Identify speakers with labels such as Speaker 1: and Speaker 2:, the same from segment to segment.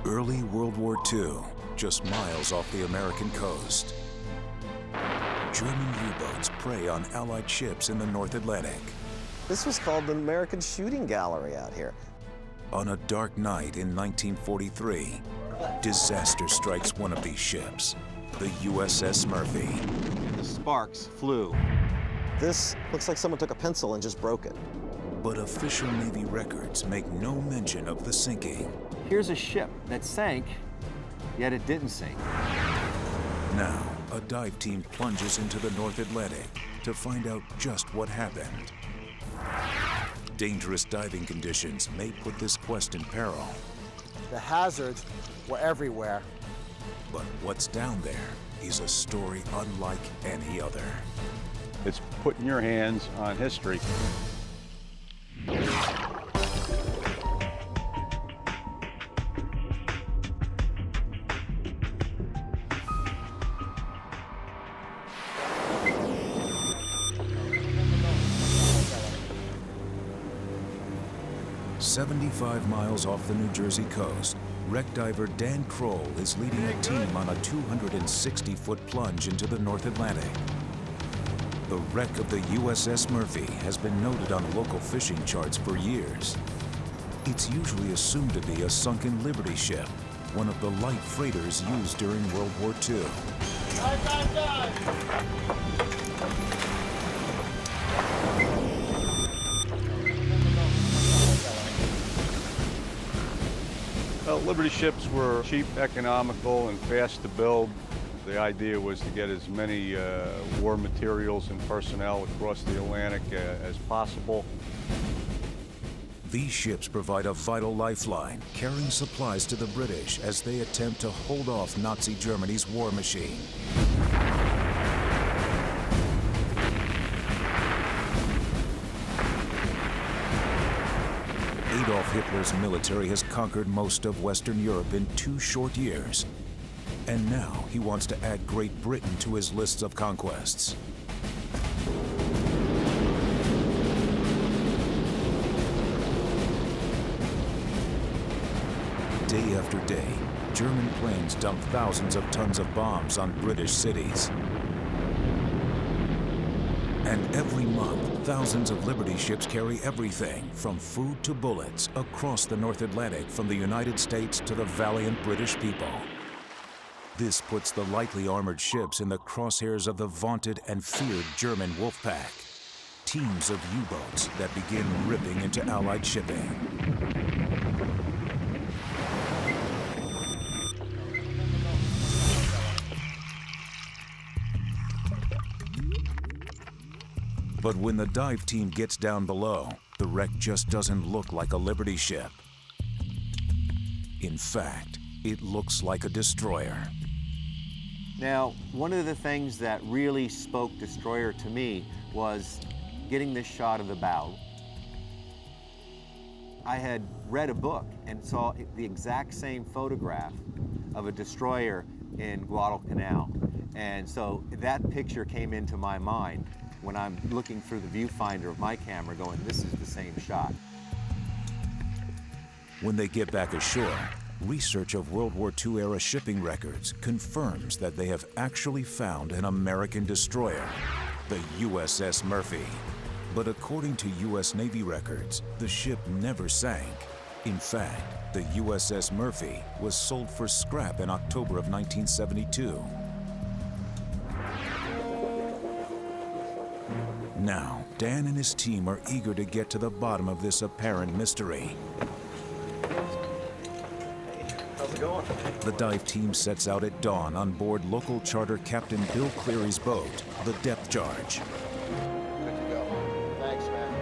Speaker 1: Early World War II, just miles off the American coast. German U-boats prey on Allied ships in the North Atlantic.
Speaker 2: This was called the American Shooting Gallery out here.
Speaker 1: On a dark night in 1943, disaster strikes one of these ships, the USS Murphy.
Speaker 3: The sparks flew.
Speaker 2: This looks like someone took a pencil and just broke it.
Speaker 1: But official Navy records make no mention of the sinking.
Speaker 3: Here's a ship that sank, yet it didn't sink.
Speaker 1: Now, a dive team plunges into the North Atlantic to find out just what happened. Dangerous diving conditions may put this quest in peril.
Speaker 4: The hazards were everywhere.
Speaker 1: But what's down there is a story unlike any other.
Speaker 5: It's putting your hands on history.
Speaker 1: "75 miles off the New Jersey coast, wreck diver Dan Crowell is leading a team on a 260-foot plunge into the North Atlantic. The wreck of the USS Murphy has been noted on local fishing charts for years. It's usually assumed to be a sunken Liberty ship, one of the light freighters used during World War II.
Speaker 5: Well, Liberty ships were cheap, economical, and fast to build. The idea was to get as many war materials and personnel across the Atlantic as possible.
Speaker 1: These ships provide a vital lifeline, carrying supplies to the British as they attempt to hold off Nazi Germany's war machine. Adolf Hitler's military has conquered most of Western Europe in 2 short years. And now he wants to add Great Britain to his lists of conquests. Day after day, German planes dump thousands of tons of bombs on British cities. And every month, thousands of Liberty ships carry everything from food to bullets across the North Atlantic from the United States to the valiant British people. This puts the lightly armored ships in the crosshairs of the vaunted and feared German wolf pack. Teams of U-boats that begin ripping into Allied shipping. But when the dive team gets down below, the wreck just doesn't look like a Liberty ship. In fact, it looks like a destroyer.
Speaker 3: Now, one of the things that really spoke destroyer to me was getting this shot of the bow. I had read a book and saw the exact same photograph of a destroyer in Guadalcanal. And so that picture came into my mind when I'm looking through the viewfinder of my camera going, this is the same shot.
Speaker 1: When they get back ashore, research of World War II-era shipping records confirms that they have actually found an American destroyer, the USS Murphy. But according to U.S. Navy records, the ship never sank. In fact, the USS Murphy was sold for scrap in October of 1972. Now, Dan and his team are eager to get to the bottom of this apparent mystery.
Speaker 2: How's it going?
Speaker 1: The dive team sets out at dawn on board local charter Captain Bill Cleary's boat, the Depth Charge.
Speaker 4: Good to go. Thanks, man.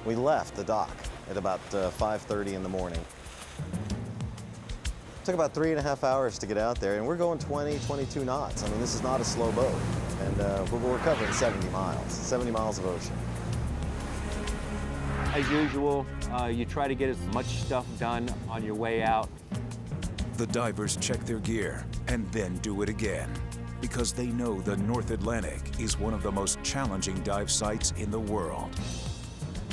Speaker 2: We left the dock at about 5:30 in the morning. Took about 3.5 hours to get out there, and we're going 20, 22 knots. I mean, this is not a slow boat. And we're covering 70 miles of ocean.
Speaker 3: As usual, you try to get as much stuff done on your way out.
Speaker 1: The divers check their gear and then do it again, because they know the North Atlantic is one of the most challenging dive sites in the world.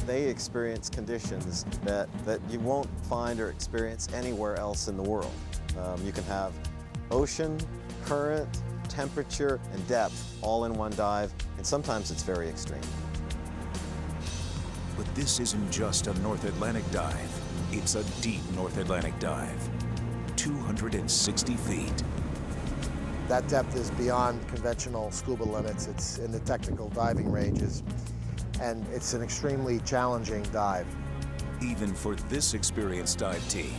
Speaker 2: they experience conditions that you won't find or experience anywhere else in the world. You can have ocean, current, temperature, and depth all in one dive, and sometimes it's very extreme.
Speaker 1: But this isn't just a North Atlantic dive. It's a deep North Atlantic dive, 260 feet.
Speaker 4: That depth is beyond conventional scuba limits. It's in the technical diving ranges, and it's an extremely challenging dive.
Speaker 1: Even for this experienced dive team,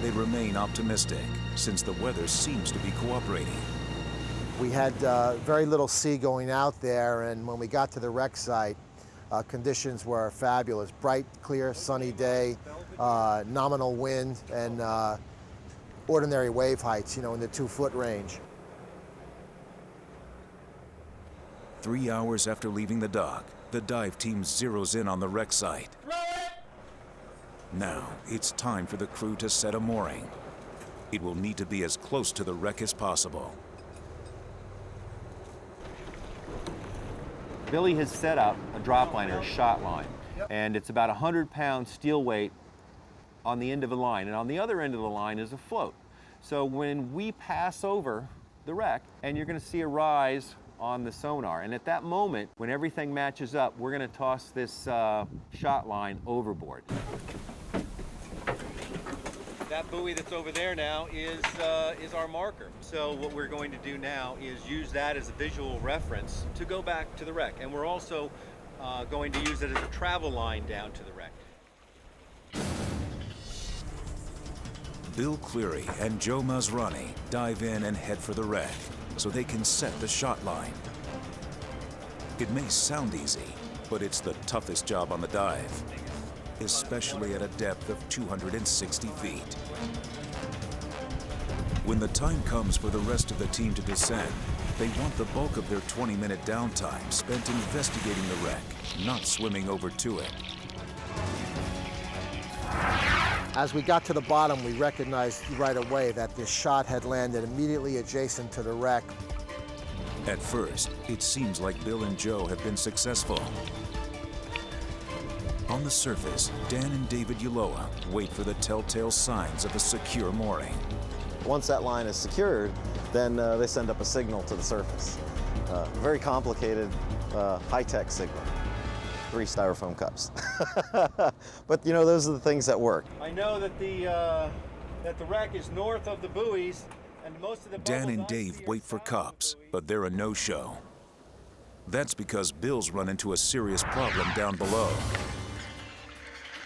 Speaker 1: they remain optimistic since the weather seems to be cooperating.
Speaker 4: We had very little sea going out there, and when we got to the wreck site, conditions were fabulous. Bright, clear, sunny day, nominal wind, and ordinary wave heights, in the 2-foot range.
Speaker 1: 3 hours after leaving the dock, the dive team zeroes in on the wreck site. Now, it's time for the crew to set a mooring. It will need to be as close to the wreck as possible.
Speaker 3: Billy has set up a drop line or a shot line, and it's about 100-pound steel weight on the end of the line, and on the other end of the line is a float. So when we pass over the wreck, and you're going to see a rise on the sonar, and at that moment, when everything matches up, we're going to toss this shot line overboard. That buoy that's over there now is our marker. So what we're going to do now is use that as a visual reference to go back to the wreck, and we're also going to use it as a travel line down to the wreck.
Speaker 1: Bill Cleary and Joe Masrani dive in and head for the wreck so they can set the shot line. It may sound easy, but it's the toughest job on the dive, especially at a depth of 260 feet. When the time comes for the rest of the team to descend, they want the bulk of their 20-minute downtime spent investigating the wreck, not swimming over to it.
Speaker 4: As we got to the bottom, we recognized right away that this shot had landed immediately adjacent to the wreck.
Speaker 1: At first, it seems like Bill and Joe have been successful. On the surface, Dan and David Ulloa wait for the telltale signs of a secure mooring.
Speaker 2: Once that line is secured, then they send up a signal to the surface. Very complicated, high-tech signal. 3 styrofoam cups. But those are the things that work.
Speaker 3: I know that the wreck is north of the buoys, and most of the
Speaker 1: Dan and Dave wait for cops, but they're a no-show. That's because Bill's run into a serious problem down below.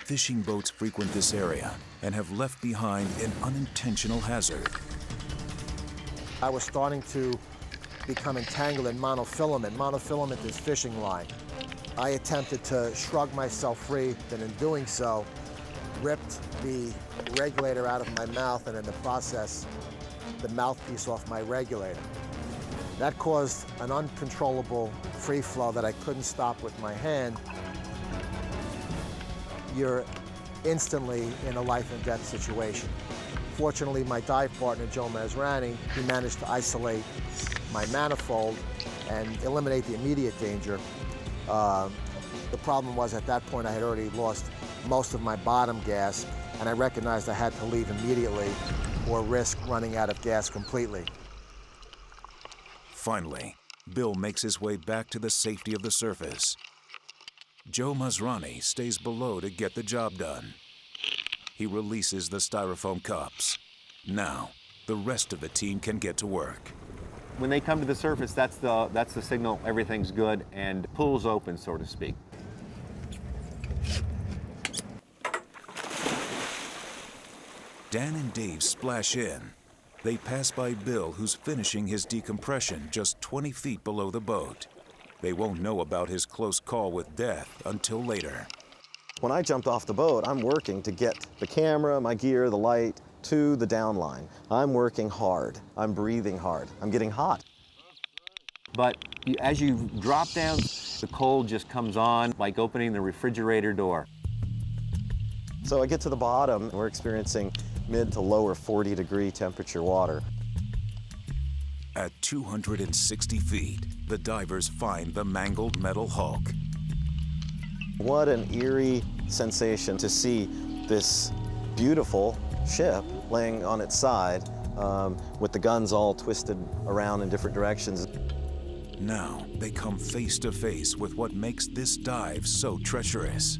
Speaker 1: Fishing boats frequent this area and have left behind an unintentional hazard.
Speaker 4: I was starting to become entangled in monofilament. Monofilament is fishing line. I attempted to shrug myself free, and in doing so, ripped the regulator out of my mouth, and in the process, the mouthpiece off my regulator. That caused an uncontrollable free flow that I couldn't stop with my hand. You're instantly in a life and death situation. Fortunately, my dive partner, Joe Masrani, he managed to isolate my manifold and eliminate the immediate danger. The problem was at that point I had already lost most of my bottom gas, and I recognized I had to leave immediately or risk running out of gas completely.
Speaker 1: Finally, Bill makes his way back to the safety of the surface. Joe Masrani stays below to get the job done. He releases the styrofoam cups. Now, the rest of the team can get to work.
Speaker 3: When they come to the surface, that's the signal everything's good and pool's open, so to speak.
Speaker 1: Dan and Dave splash in. They pass by Bill, who's finishing his decompression just 20 feet below the boat. They won't know about his close call with death until later.
Speaker 2: When I jumped off the boat, I'm working to get the camera, my gear, the light to the downline. I'm working hard. I'm breathing hard. I'm getting hot.
Speaker 3: But as you drop down, the cold just comes on like opening the refrigerator door.
Speaker 2: So I get to the bottom. We're experiencing mid to lower 40-degree temperature water.
Speaker 1: At 260 feet, the divers find the mangled metal hulk.
Speaker 2: What an eerie sensation to see this beautiful ship laying on its side with the guns all twisted around in different directions.
Speaker 1: Now they come face to face with what makes this dive so treacherous.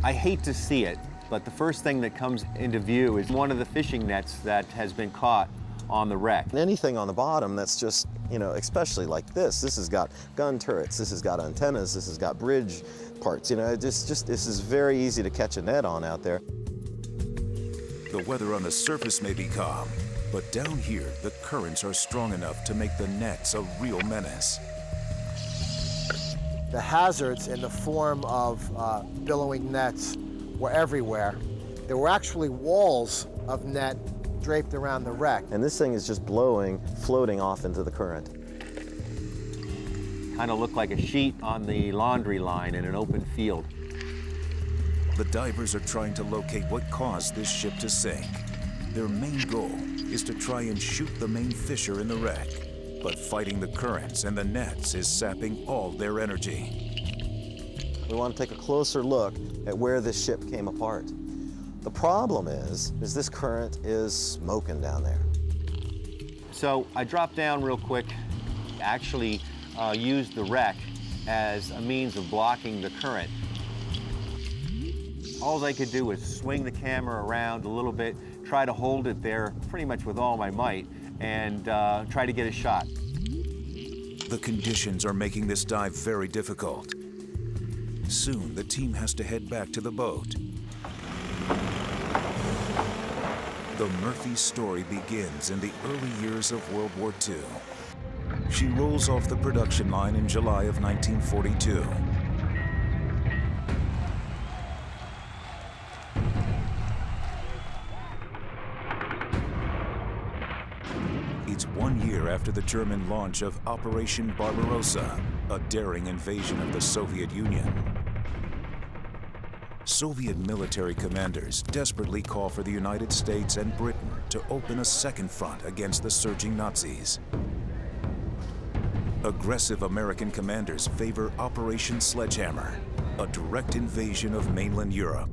Speaker 3: I hate to see it, but the first thing that comes into view is one of the fishing nets that has been caught on the wreck.
Speaker 2: And anything on the bottom that's just, you know, especially like this has got gun turrets, this has got antennas, this has got bridge parts, you know, this is very easy to catch a net on out there.
Speaker 1: The weather on the surface may be calm, but down here, the currents are strong enough to make the nets a real menace.
Speaker 4: The hazards in the form of billowing nets were everywhere. There were actually walls of net draped around the wreck.
Speaker 2: And this thing is just blowing, floating off into the current.
Speaker 3: Kind of looked like a sheet on the laundry line in an open field.
Speaker 1: The divers are trying to locate what caused this ship to sink. Their main goal is to try and shoot the main fisher in the wreck, but fighting the currents and the nets is sapping all their energy.
Speaker 2: We want to take a closer look at where this ship came apart. The problem is this current is smoking down there.
Speaker 3: So I dropped down real quick, actually used the wreck as a means of blocking the current. All I could do was swing the camera around a little bit, try to hold it there pretty much with all my might, and try to get a shot.
Speaker 1: The conditions are making this dive very difficult. Soon, the team has to head back to the boat. The Murphy story begins in the early years of World War II. She rolls off the production line in July of 1942. It's 1 year after the German launch of Operation Barbarossa, a daring invasion of the Soviet Union. Soviet military commanders desperately call for the United States and Britain to open a second front against the surging Nazis. Aggressive American commanders favor Operation Sledgehammer, a direct invasion of mainland Europe.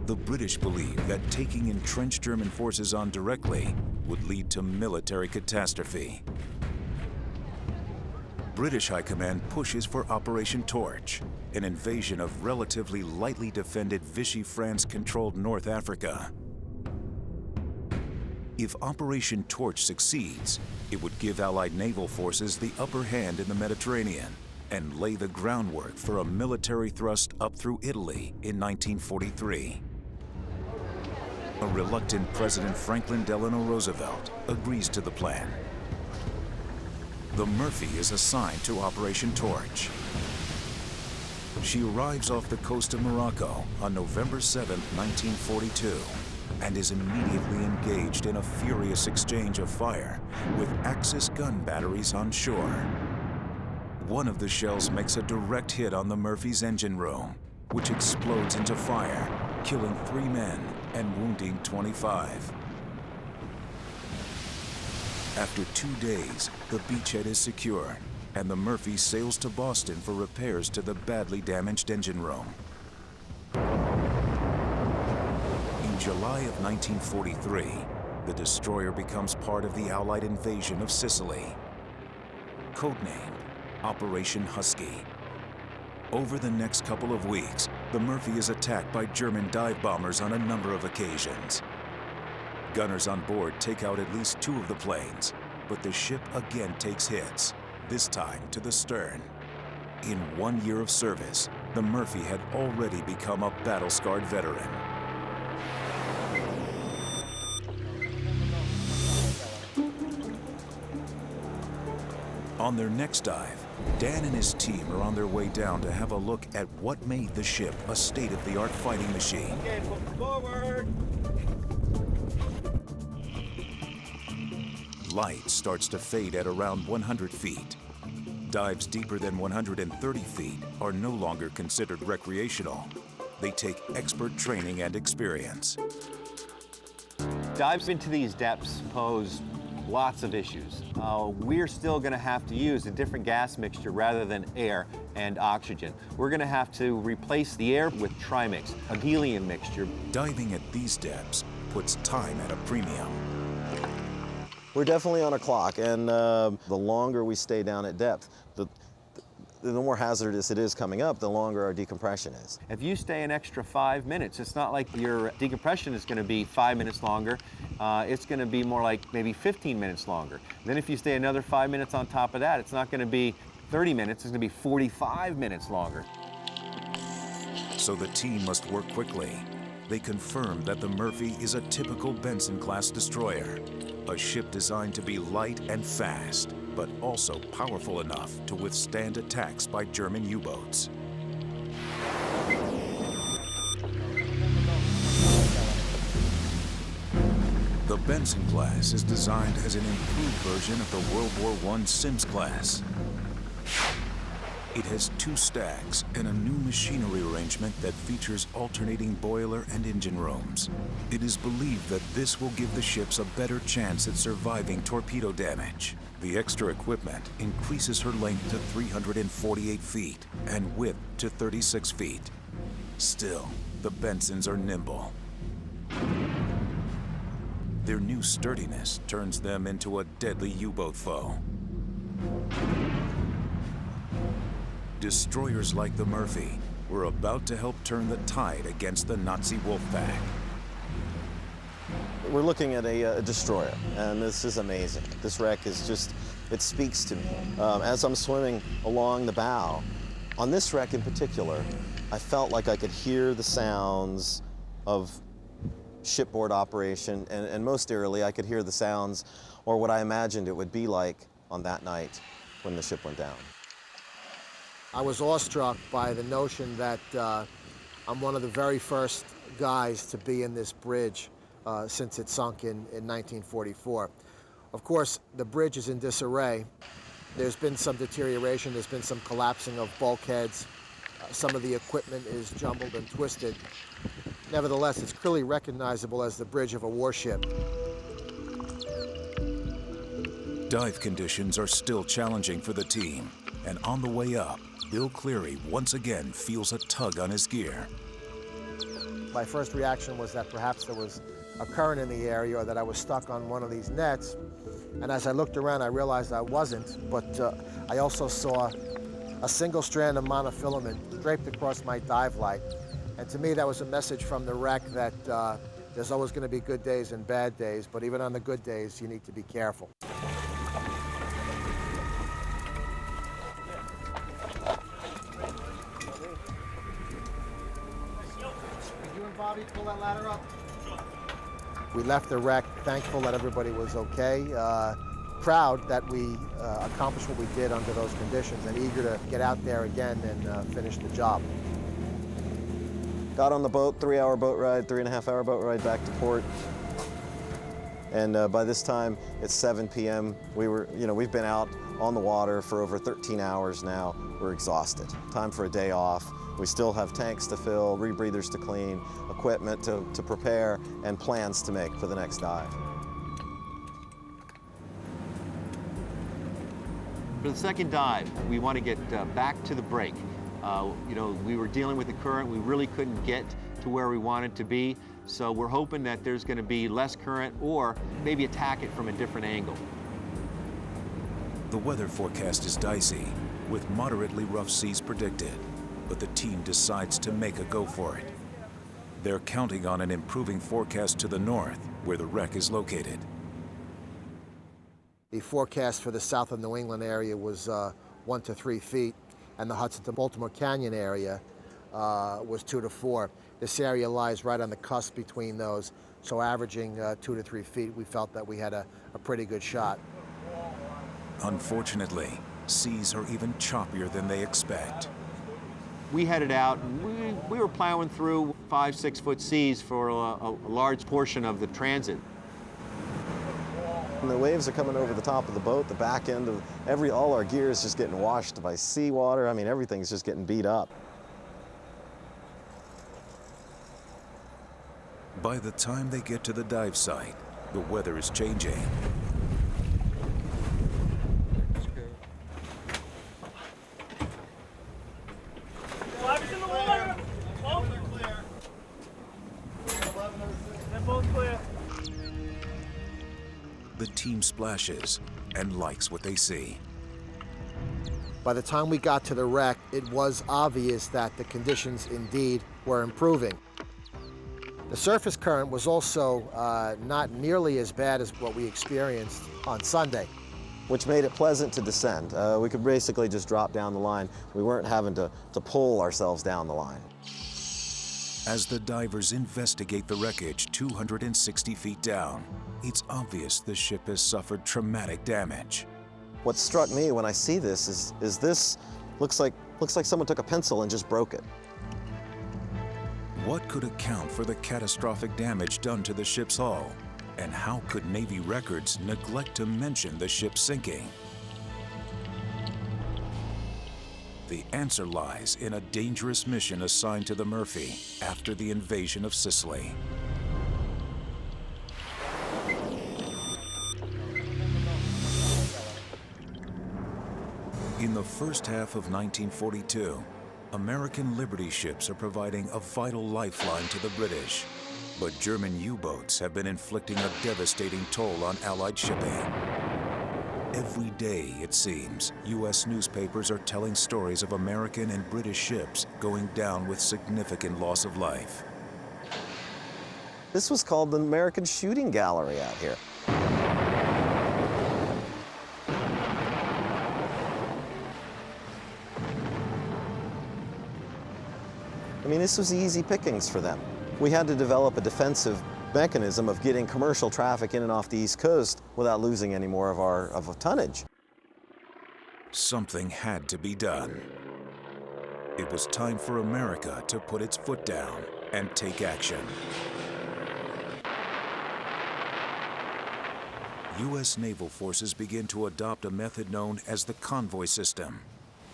Speaker 1: The British believe that taking entrenched German forces on directly would lead to military catastrophe. British High Command pushes for Operation Torch, an invasion of relatively lightly defended Vichy France-controlled North Africa. If Operation Torch succeeds, it would give Allied naval forces the upper hand in the Mediterranean and lay the groundwork for a military thrust up through Italy in 1943. A reluctant President Franklin Delano Roosevelt agrees to the plan. The Murphy is assigned to Operation Torch. She arrives off the coast of Morocco on November 7, 1942, and is immediately engaged in a furious exchange of fire with Axis gun batteries on shore. One of the shells makes a direct hit on the Murphy's engine room, which explodes into fire, killing 3 men and wounding 25. After 2 days, the beachhead is secured, and the Murphy sails to Boston for repairs to the badly damaged engine room. In July of 1943, the destroyer becomes part of the Allied invasion of Sicily. Codenamed Operation Husky. Over the next couple of weeks, the Murphy is attacked by German dive bombers on a number of occasions. Gunners on board take out at least 2 of the planes, but the ship again takes hits, this time to the stern. In 1 year of service, the Murphy had already become a battle-scarred veteran. On their next dive, Dan and his team are on their way down to have a look at what made the ship a state-of-the-art fighting machine.
Speaker 3: Okay, forward.
Speaker 1: Light starts to fade at around 100 feet. Dives deeper than 130 feet are no longer considered recreational. They take expert training and experience.
Speaker 3: Dives into these depths pose lots of issues. We're still going to have to use a different gas mixture rather than air and oxygen. We're going to have to replace the air with trimix, a helium mixture.
Speaker 1: Diving at these depths puts time at a premium.
Speaker 2: We're definitely on a clock, and the longer we stay down at depth, the more hazardous it is coming up, the longer our decompression is.
Speaker 3: If you stay an extra 5 minutes, it's not like your decompression is going to be 5 minutes longer. It's going to be more like maybe 15 minutes longer. Then if you stay another 5 minutes on top of that, it's not going to be 30 minutes, it's going to be 45 minutes longer.
Speaker 1: So the team must work quickly. They confirm that the Murphy is a typical Benson-class destroyer, a ship designed to be light and fast, but also powerful enough to withstand attacks by German U-boats. The Benson class is designed as an improved version of the World War I Sims class. It has 2 stacks and a new machinery arrangement that features alternating boiler and engine rooms. It is believed that this will give the ships a better chance at surviving torpedo damage. The extra equipment increases her length to 348 feet and width to 36 feet. Still, the Bensons are nimble. Their new sturdiness turns them into a deadly U-boat foe. Destroyers like the Murphy were about to help turn the tide against the Nazi wolf pack.
Speaker 2: We're looking at a destroyer, and this is amazing. This wreck is just, it speaks to me. As I'm swimming along the bow, on this wreck in particular, I felt like I could hear the sounds of shipboard operation, and most eerily, I could hear the sounds, or what I imagined it would be like on that night when the ship went down.
Speaker 4: I was awestruck by the notion that I'm one of the very first guys to be in this bridge since it sunk in 1944. Of course, the bridge is in disarray. There's been some deterioration, there's been some collapsing of bulkheads. Some of the equipment is jumbled and twisted. Nevertheless, it's clearly recognizable as the bridge of a warship.
Speaker 1: Dive conditions are still challenging for the team, and on the way up, Bill Cleary once again feels a tug on his gear.
Speaker 4: My first reaction was that perhaps there was a current in the area, or that I was stuck on one of these nets. And as I looked around, I realized I wasn't, but I also saw a single strand of monofilament draped across my dive light. And to me, that was a message from the wreck that there's always going to be good days and bad days, but even on the good days, you need to be careful. Bobby, pull that ladder up. We left the wreck, thankful that everybody was okay, proud that we accomplished what we did under those conditions, and eager to get out there again and finish the job.
Speaker 2: Got on the boat, 3-hour boat ride, 3.5-hour boat ride back to port. And by this time, it's 7 p.m. We've been out on the water for over 13 hours now. We're exhausted. Time for a day off. We still have tanks to fill, rebreathers to clean, equipment to prepare, and plans to make for the next dive.
Speaker 3: For the second dive, we want to get back to the break. We were dealing with the current. We really couldn't get to where we wanted to be. So we're hoping that there's going to be less current, or maybe attack it from a different angle.
Speaker 1: The weather forecast is dicey, with moderately rough seas predicted, but the team decides to make a go for it. They're counting on an improving forecast to the north, where the wreck is located.
Speaker 4: The forecast for the south of New England area was 1 to 3 feet, and the Hudson to Baltimore Canyon area was 2 to 4. This area lies right on the cusp between those, so averaging 2 to 3 feet, we felt that we had a pretty good shot.
Speaker 1: Unfortunately, seas are even choppier than they expect.
Speaker 3: We headed out, and we were plowing through 5-6 foot seas for a large portion of the transit.
Speaker 2: And the waves are coming over the top of the boat, the back end of all our gear is just getting washed by seawater. I mean, everything's just getting beat up.
Speaker 1: By the time they get to the dive site, the weather is changing. team splashes and likes what they see.
Speaker 4: By the time we got to the wreck, it was obvious that the conditions indeed were improving. The surface current was also not nearly as bad as what we experienced on Sunday,
Speaker 2: which made it pleasant to descend. We could basically just drop down the line. We weren't having to pull ourselves down the line.
Speaker 1: As the divers investigate the wreckage 260 feet down, it's obvious the ship has suffered traumatic damage.
Speaker 2: What struck me when I see this is this looks like someone took a pencil and just broke it.
Speaker 1: What could account for the catastrophic damage done to the ship's hull? And how could Navy records neglect to mention the ship sinking? The answer lies in a dangerous mission assigned to the Murphy after the invasion of Sicily. In the first half of 1942, American Liberty ships are providing a vital lifeline to the British. But German U-boats have been inflicting a devastating toll on Allied shipping. Every day, it seems, U.S. newspapers are telling stories of American and British ships going down with significant loss of life.
Speaker 2: This was called the American Shooting Gallery out here. I mean, this was easy pickings for them. We had to develop a defensive mechanism of getting commercial traffic in and off the East Coast without losing any more of our tonnage.
Speaker 1: Something had to be done. It was time for America to put its foot down and take action. U.S. naval forces begin to adopt a method known as the convoy system,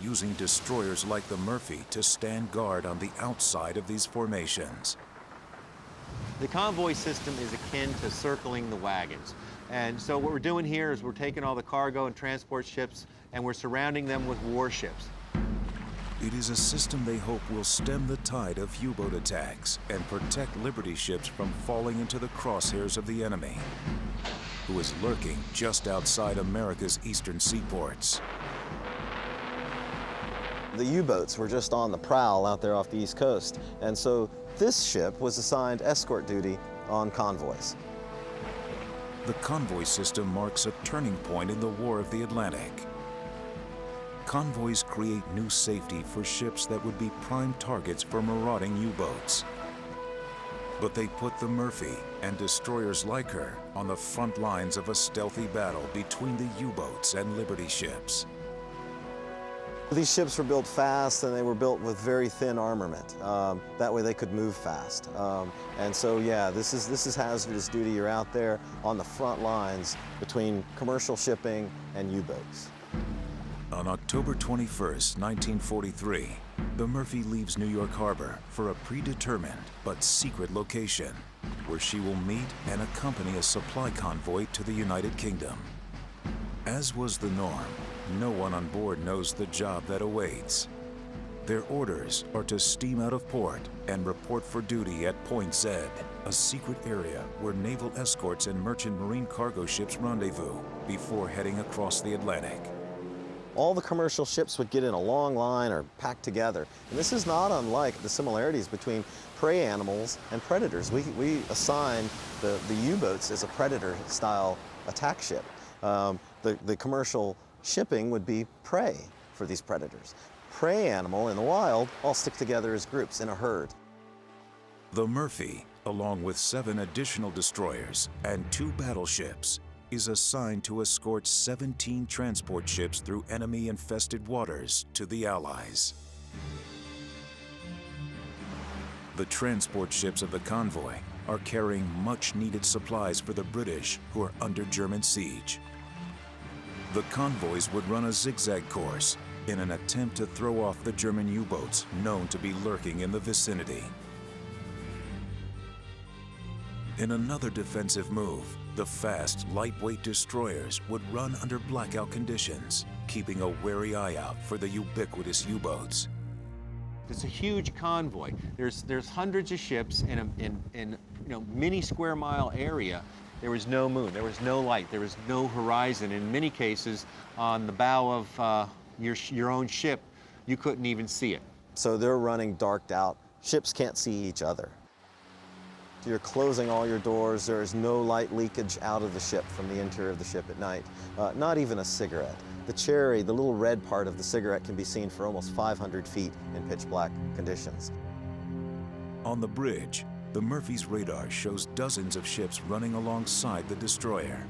Speaker 1: using destroyers like the Murphy to stand guard on the outside of these formations.
Speaker 3: The convoy system is akin to circling the wagons. And so what we're doing here is we're taking all the cargo and transport ships and we're surrounding them with warships.
Speaker 1: It is a system they hope will stem the tide of U-boat attacks and protect Liberty ships from falling into the crosshairs of the enemy, who is lurking just outside America's eastern seaports.
Speaker 2: The U-boats were just on the prowl out there off the East Coast, and so this ship was assigned escort duty on convoys.
Speaker 1: The convoy system marks a turning point in the War of the Atlantic. Convoys create new safety for ships that would be prime targets for marauding U-boats. But they put the Murphy and destroyers like her on the front lines of a stealthy battle between the U-boats and Liberty ships.
Speaker 2: These ships were built fast and they were built with very thin armament. That way they could move fast. And so yeah, this is hazardous duty. You're out there on the front lines between commercial shipping and U-boats.
Speaker 1: On October 21st, 1943, the Murphy leaves New York Harbor for a predetermined but secret location where she will meet and accompany a supply convoy to the United Kingdom. As was the norm, no one on board knows the job that awaits. Their orders are to steam out of port and report for duty at Point Z, a secret area where naval escorts and merchant marine cargo ships rendezvous before heading across the Atlantic.
Speaker 2: All the commercial ships would get in a long line or packed together. And this is not unlike the similarities between prey animals and predators. We assign the U-boats as a predator-style attack ship. The commercial shipping would be prey for these predators. Prey animal in the wild all stick together as groups in a herd.
Speaker 1: The Murphy, along with 7 additional destroyers and 2 battleships, is assigned to escort 17 transport ships through enemy-infested waters to the Allies. The transport ships of the convoy are carrying much-needed supplies for the British who are under German siege. The convoys would run a zigzag course in an attempt to throw off the German U-boats known to be lurking in the vicinity. In another defensive move, the fast, lightweight destroyers would run under blackout conditions, keeping a wary eye out for the ubiquitous U-boats.
Speaker 3: It's a huge convoy. There's hundreds of ships in a mini square mile area, There was no moon, there was no light, there was no horizon. In many cases, on the bow of your own ship, you couldn't even see it.
Speaker 2: So they're running darked out. Ships can't see each other. You're closing all your doors. There is no light leakage out of the ship from the interior of the ship at night. Not even a cigarette. The cherry, the little red part of the cigarette, can be seen for almost 500 feet in pitch black conditions.
Speaker 1: On the bridge, the Murphy's radar shows dozens of ships running alongside the destroyer.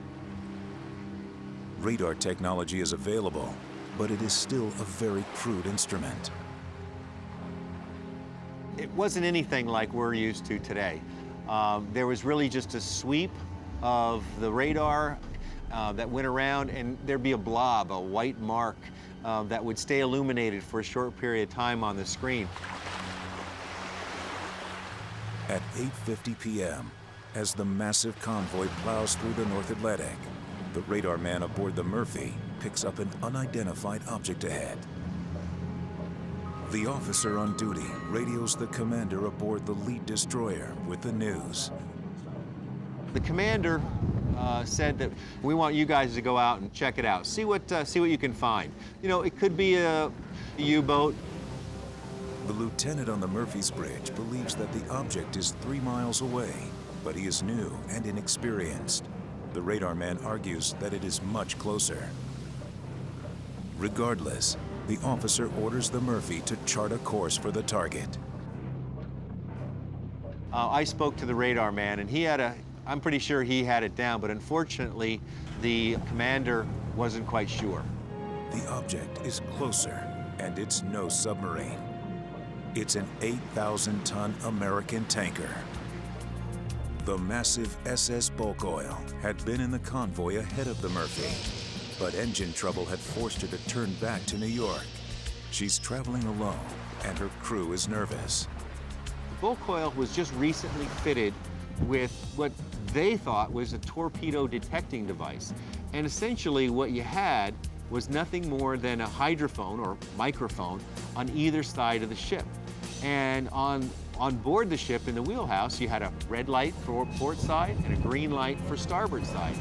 Speaker 1: Radar technology is available, but it is still a very crude instrument.
Speaker 3: It wasn't anything like we're used to today. There was really just a sweep of the radar that went around, and there'd be a blob, a white mark, that would stay illuminated for a short period of time on the screen.
Speaker 1: At 8:50 p.m., as the massive convoy plows through the North Atlantic, the radar man aboard the Murphy picks up an unidentified object ahead. The officer on duty radios the commander aboard the lead destroyer with the news.
Speaker 3: The commander said that we want you guys to go out and check it out. See what you can find. You know, it could be a U-boat.
Speaker 1: The lieutenant on the Murphy's bridge believes that the object is 3 miles away, but he is new and inexperienced. The radar man argues that it is much closer. Regardless, the officer orders the Murphy to chart a course for the target.
Speaker 3: I spoke to the radar man, and I'm pretty sure he had it down, but unfortunately, the commander wasn't quite sure.
Speaker 1: The object is closer, and it's no submarine. It's an 8,000-ton American tanker. The massive SS Bulk Oil had been in the convoy ahead of the Murphy, but engine trouble had forced her to turn back to New York. She's traveling alone, and her crew is nervous.
Speaker 3: The Bulk Oil was just recently fitted with what they thought was a torpedo detecting device. And essentially what you had was nothing more than a hydrophone or microphone on either side of the ship. And on board the ship in the wheelhouse, you had a red light for port side and a green light for starboard side.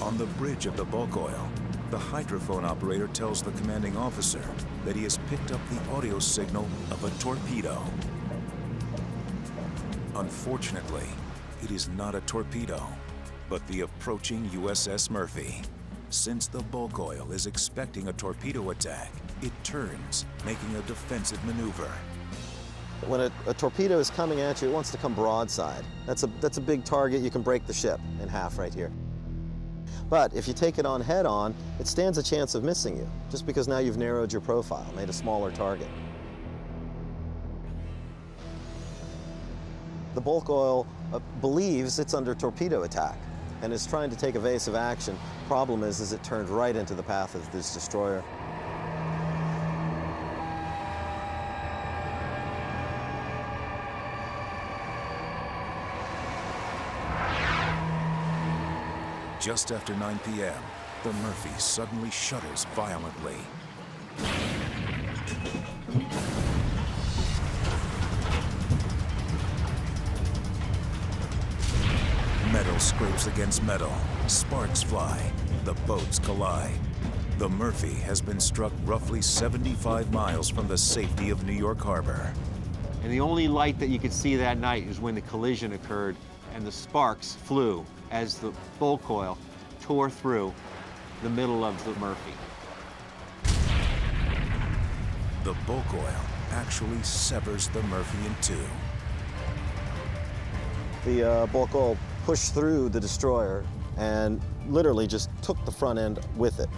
Speaker 1: On the bridge of the Bulk Oil, the hydrophone operator tells the commanding officer that he has picked up the audio signal of a torpedo. Unfortunately, it is not a torpedo, but the approaching USS Murphy. Since the Bulk Oil is expecting a torpedo attack, it turns, making a defensive maneuver.
Speaker 2: When a torpedo is coming at you, it wants to come broadside. That's a big target. You can break the ship in half right here. But if you take it on head-on, it stands a chance of missing you, just because now you've narrowed your profile, made a smaller target. The Bulk Oil believes it's under torpedo attack and is trying to take evasive action. Problem is it turned right into the path of this destroyer.
Speaker 1: Just after 9 p.m., the Murphy suddenly shudders violently. Metal scrapes against metal, sparks fly, the boats collide. The Murphy has been struck roughly 75 miles from the safety of New York Harbor.
Speaker 3: And the only light that you could see that night is when the collision occurred and the sparks flew as the Bulk Oil tore through the middle of the Murphy.
Speaker 1: The Bulk Oil actually severs the Murphy in two.
Speaker 2: The Bulk Oil pushed through the destroyer and literally just took the front end with it.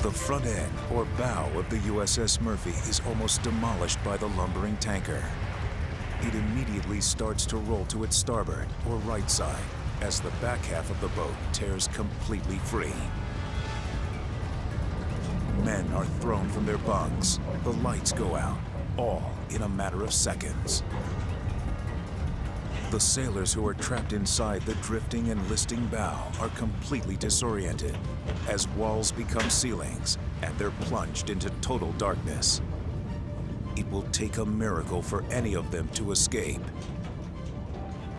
Speaker 1: The front end, or bow, of the USS Murphy is almost demolished by the lumbering tanker. It immediately starts to roll to its starboard, or right side, as the back half of the boat tears completely free. Men are thrown from their bunks. The lights go out, all in a matter of seconds. The sailors who are trapped inside the drifting and listing bow are completely disoriented as walls become ceilings and they're plunged into total darkness. It will take a miracle for any of them to escape.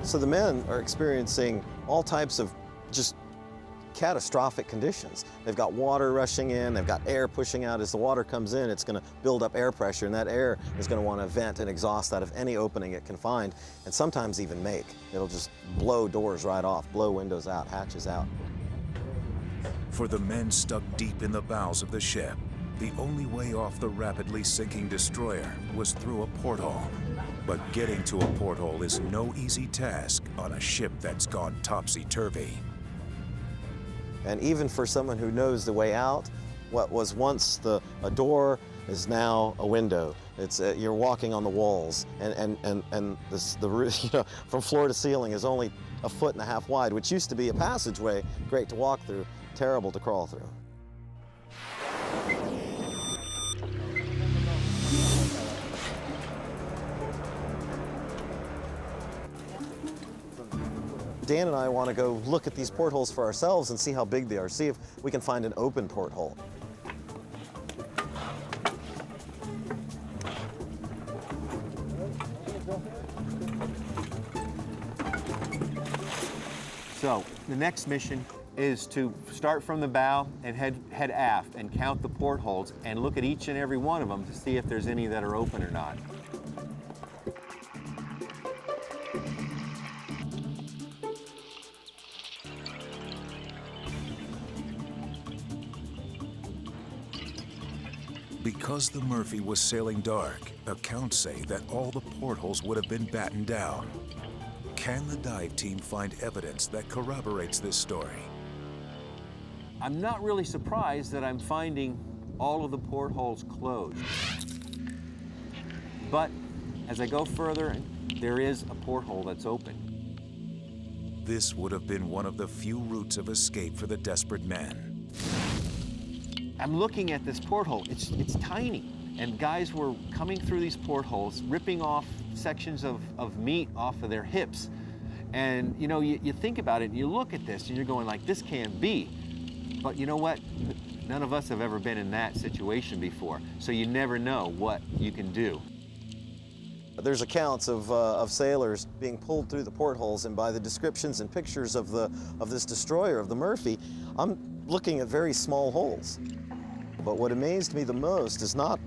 Speaker 2: So the men are experiencing all types of just catastrophic conditions. They've got water rushing in, they've got air pushing out. As the water comes in, it's going to build up air pressure, and that air is going to want to vent and exhaust out of any opening it can find, and sometimes even make. It'll just blow doors right off, blow windows out, hatches out.
Speaker 1: For the men stuck deep in the bowels of the ship, the only way off the rapidly sinking destroyer was through a porthole. But getting to a porthole is no easy task on a ship that's gone topsy-turvy.
Speaker 2: And even for someone who knows the way out, what was once a door is now a window. It's you're walking on the walls, and the roof, from floor to ceiling is only 1.5 feet wide, which used to be a passageway, great to walk through, terrible to crawl through. Dan and I want to go look at these portholes for ourselves and see how big they are, see if we can find an open porthole.
Speaker 3: So the next mission is to start from the bow and head aft and count the portholes and look at each and every one of them to see if there's any that are open or not.
Speaker 1: Because the Murphy was sailing dark, accounts say that all the portholes would have been battened down. Can the dive team find evidence that corroborates this story?
Speaker 3: I'm not really surprised that I'm finding all of the portholes closed. But as I go further, there is a porthole that's open.
Speaker 1: This would have been one of the few routes of escape for the desperate men.
Speaker 3: I'm looking at this porthole. It's tiny. And guys were coming through these portholes, ripping off sections of meat off of their hips. And you think about it and you look at this and you're going like, this can't be. But you know what? None of us have ever been in that situation before. So you never know what you can do.
Speaker 2: There's accounts of sailors being pulled through the portholes, and by the descriptions and pictures of this destroyer, of the Murphy, I'm looking at very small holes. But what amazed me the most was not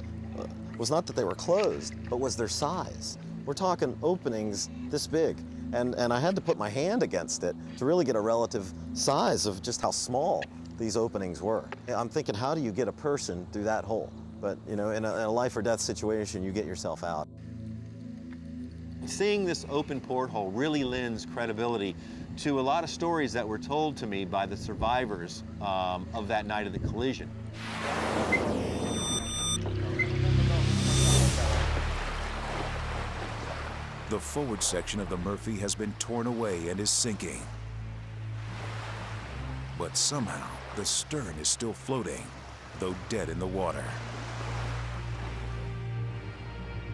Speaker 2: that they were closed, but was their size. We're talking openings this big, and I had to put my hand against it to really get a relative size of just how small these openings were. I'm thinking, how do you get a person through that hole? But in a life or death situation, you get yourself out.
Speaker 3: Seeing this open porthole really lends credibility to a lot of stories that were told to me by the survivors of that night of the collision.
Speaker 1: The forward section of the Murphy has been torn away and is sinking. But somehow, the stern is still floating, though dead in the water.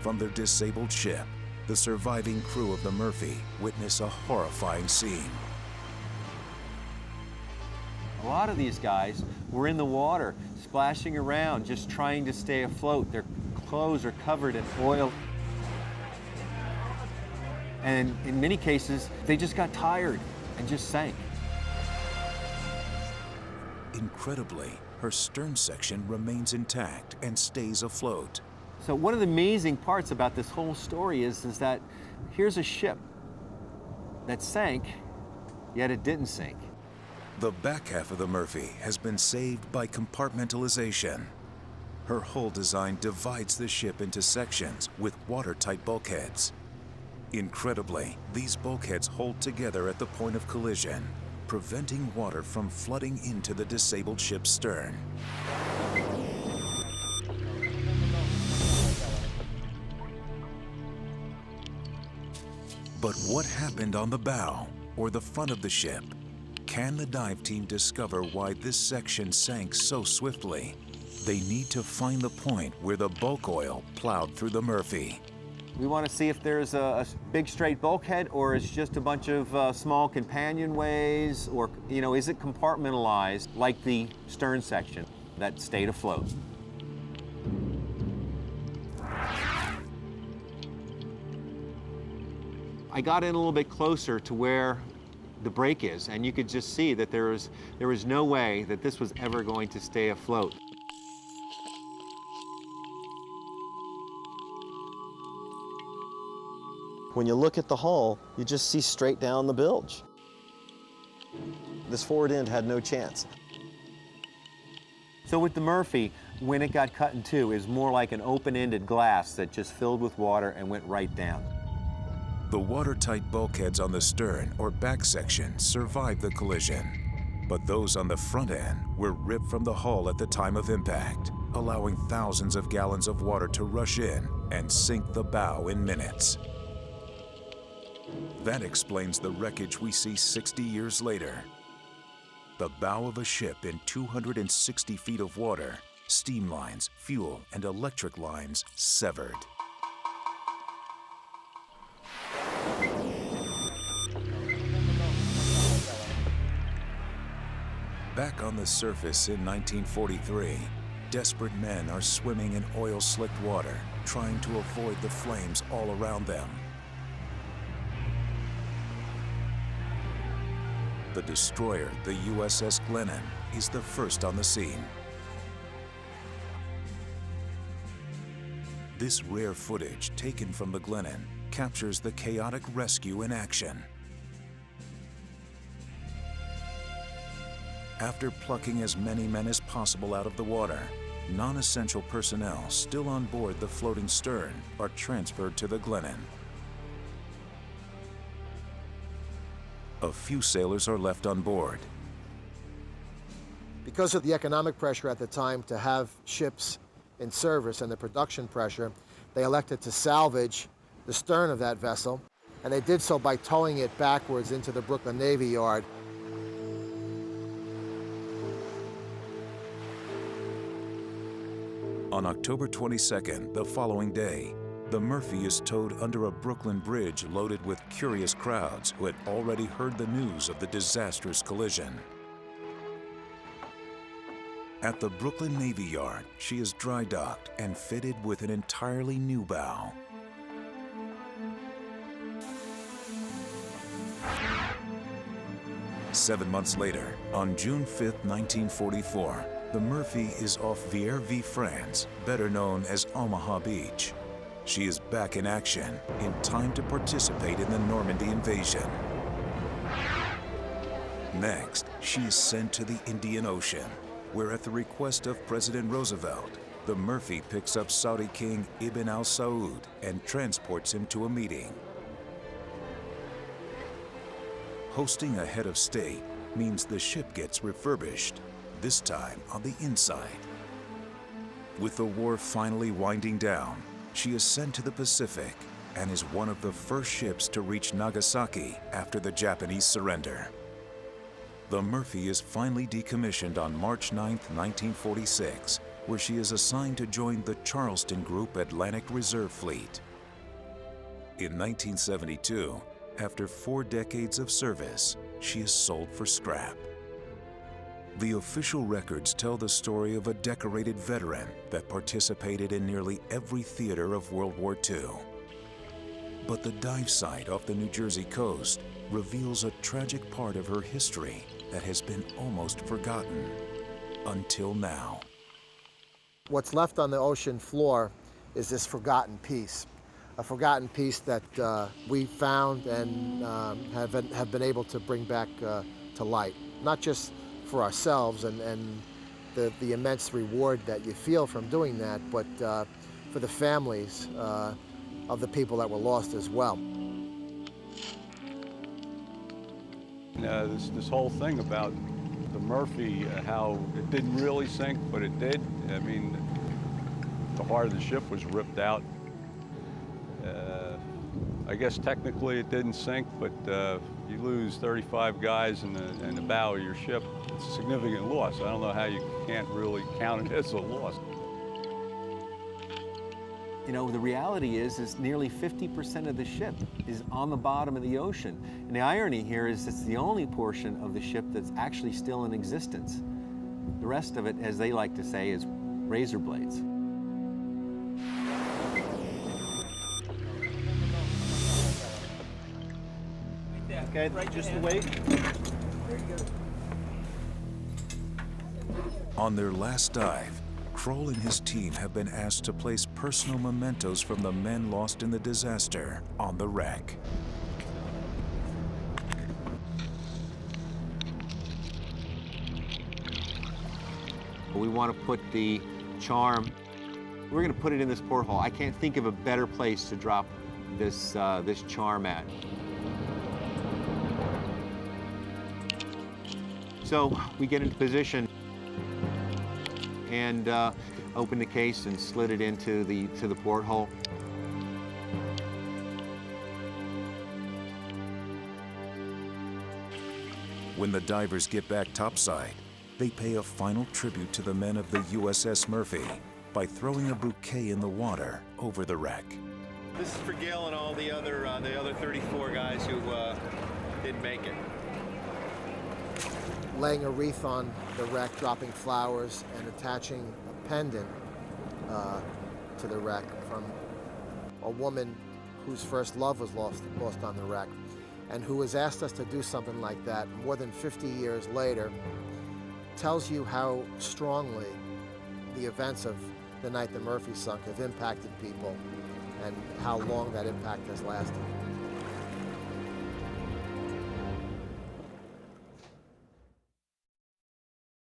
Speaker 1: From their disabled ship, the surviving crew of the Murphy witness a horrifying scene.
Speaker 3: A lot of these guys were in the water, splashing around, just trying to stay afloat. Their clothes are covered in oil. And in many cases, they just got tired and just sank.
Speaker 1: Incredibly, her stern section remains intact and stays afloat.
Speaker 3: So one of the amazing parts about this whole story is that here's a ship that sank, yet it didn't sink.
Speaker 1: The back half of the Murphy has been saved by compartmentalization. Her hull design divides the ship into sections with watertight bulkheads. Incredibly, these bulkheads hold together at the point of collision, preventing water from flooding into the disabled ship's stern. But what happened on the bow or the front of the ship? Can the dive team discover why this section sank so swiftly? They need to find the point where the bulk oil plowed through the Murphy.
Speaker 3: We want to see if there's a big straight bulkhead, or it's just a bunch of small companionways, or is it compartmentalized like the stern section that stayed afloat? I got in a little bit closer to where the break is, and you could just see that there was no way that this was ever going to stay afloat.
Speaker 2: When you look at the hull, you just see straight down the bilge. This forward end had no chance.
Speaker 3: So with the Murphy, when it got cut in two, it was more like an open-ended glass that just filled with water and went right down.
Speaker 1: The watertight bulkheads on the stern or back section survived the collision, but those on the front end were ripped from the hull at the time of impact, allowing thousands of gallons of water to rush in and sink the bow in minutes. That explains the wreckage we see 60 years later. The bow of a ship in 260 feet of water, steam lines, fuel, and electric lines severed. Back on the surface in 1943, desperate men are swimming in oil-slicked water, trying to avoid the flames all around them. The destroyer, the USS Glennon, is the first on the scene. This rare footage, taken from the Glennon, captures the chaotic rescue in action. After plucking as many men as possible out of the water, non-essential personnel still on board the floating stern are transferred to the Glennon. A few sailors are left on board.
Speaker 4: Because of the economic pressure at the time to have ships in service and the production pressure, they elected to salvage the stern of that vessel, and they did so by towing it backwards into the Brooklyn Navy Yard.
Speaker 1: On October 22nd, the following day, the Murphy is towed under a Brooklyn bridge loaded with curious crowds who had already heard the news of the disastrous collision. At the Brooklyn Navy Yard, she is dry docked and fitted with an entirely new bow. Seven months later, on June 5, 1944, the Murphy is off Vierville, France, better known as Omaha Beach. She is back in action, in time to participate in the Normandy invasion. Next, she is sent to the Indian Ocean, where at the request of President Roosevelt, the Murphy picks up Saudi King Ibn al-Saud and transports him to a meeting. Hosting a head of state means the ship gets refurbished, this time on the inside. With the war finally winding down, she is sent to the Pacific and is one of the first ships to reach Nagasaki after the Japanese surrender. The Murphy is finally decommissioned on March 9, 1946, where she is assigned to join the Charleston Group Atlantic Reserve Fleet. In 1972, after 4 decades of service, she is sold for scrap. The official records tell the story of a decorated veteran that participated in nearly every theater of World War II. But the dive site off the New Jersey coast reveals a tragic part of her history that has been almost forgotten until now.
Speaker 4: What's left on the ocean floor is this forgotten piece, a forgotten piece that we found and have been able to bring back to light, not just for ourselves and the immense reward that you feel from doing that, but for the families of the people that were lost as well.
Speaker 5: This whole thing about the Murphy, how it didn't really sink, but it did. I mean, the heart of the ship was ripped out. I guess technically it didn't sink, but you lose 35 guys in the bow of your ship. It's a significant loss. I don't know how you can't really count it as a loss.
Speaker 3: You know, the reality is nearly 50% of the ship is on the bottom of the ocean. And the irony here is it's the only portion of the ship that's actually still in existence. The rest of it, as they like to say, is razor blades.
Speaker 6: Okay, just wait.
Speaker 1: On their last dive, Crowell and his team have been asked to place personal mementos from the men lost in the disaster on the wreck.
Speaker 3: We want to put the charm, we're going to put it in this porthole. I can't think of a better place to drop this, this charm at. So we get into position and opened the case and slid it into the porthole.
Speaker 1: When the divers get back topside, they pay a final tribute to the men of the USS Murphy by throwing a bouquet in the water over the wreck.
Speaker 6: This is for Gail and all the other 34 guys who didn't make it.
Speaker 4: Laying a wreath on the wreck, dropping flowers, and attaching a pendant to the wreck from a woman whose first love was lost on the wreck, and who has asked us to do something like that more than 50 years later, tells you how strongly the events of the night the Murphy sunk have impacted people and how long that impact has lasted.